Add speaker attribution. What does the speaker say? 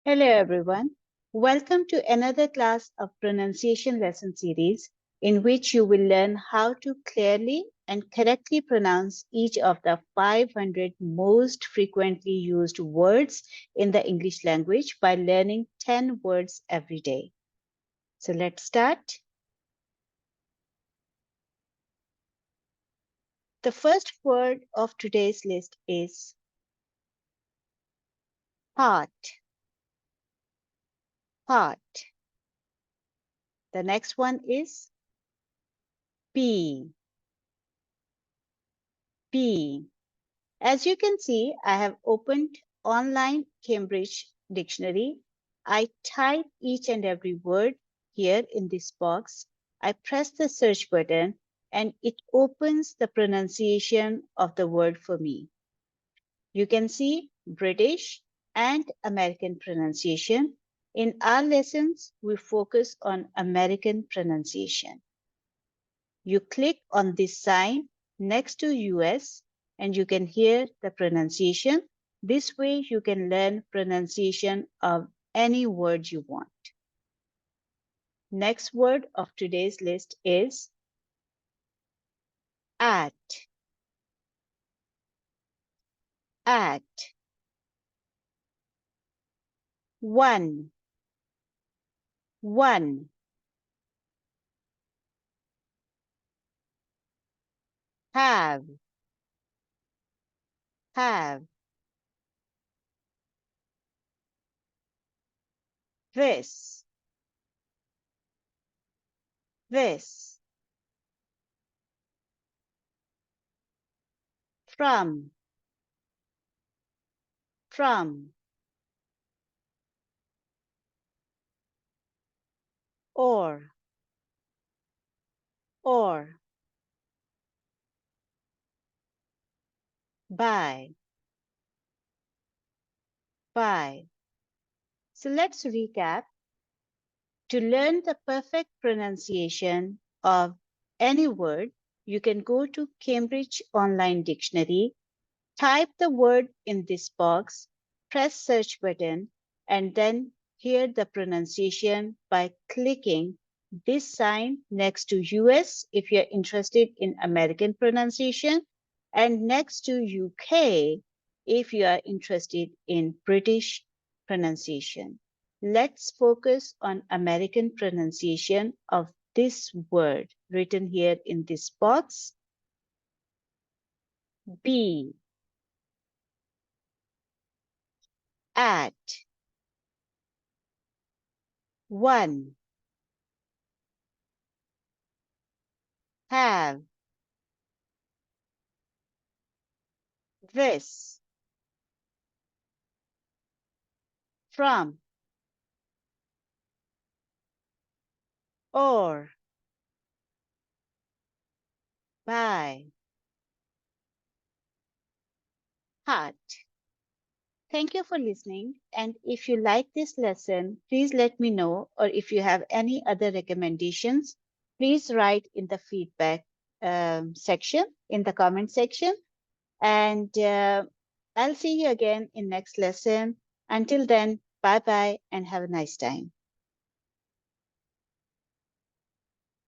Speaker 1: Hello everyone. Welcome to another class of pronunciation lesson series in which you will learn how to clearly and correctly pronounce each of the 500 most frequently used words in the English language by learning 10 words every day. So let's start. The first word of today's list is heart. Heart. The next one is bee. Bee. As you can see, I have opened online Cambridge Dictionary. I type each and every word here in this box. I press the search button and it opens the pronunciation of the word for me. You can see British and American pronunciation. In our lessons, we focus on American pronunciation. You click on this sign next to US and you can hear the pronunciation. This way you can learn pronunciation of any word you want. Next word of today's list is at. At. One. One. Have. Have. This. This. From. From. Or. Or. By. By. So let's recap. To learn the perfect pronunciation of any word, you can go to Cambridge Online Dictionary, type the word in this box, press search button, and then hear the pronunciation by clicking this sign next to US if you're interested in American pronunciation, and next to UK if you are interested in British pronunciation. Let's focus on American pronunciation of this word written here in this box. Be. At. One. Have. This. From. Or. By. Heart. Thank you for listening. And if you like this lesson, please let me know. Or if you have any other recommendations, please write in the feedback section, in the comment section. And I'll see you again in next lesson. Until then, bye-bye and have a nice time.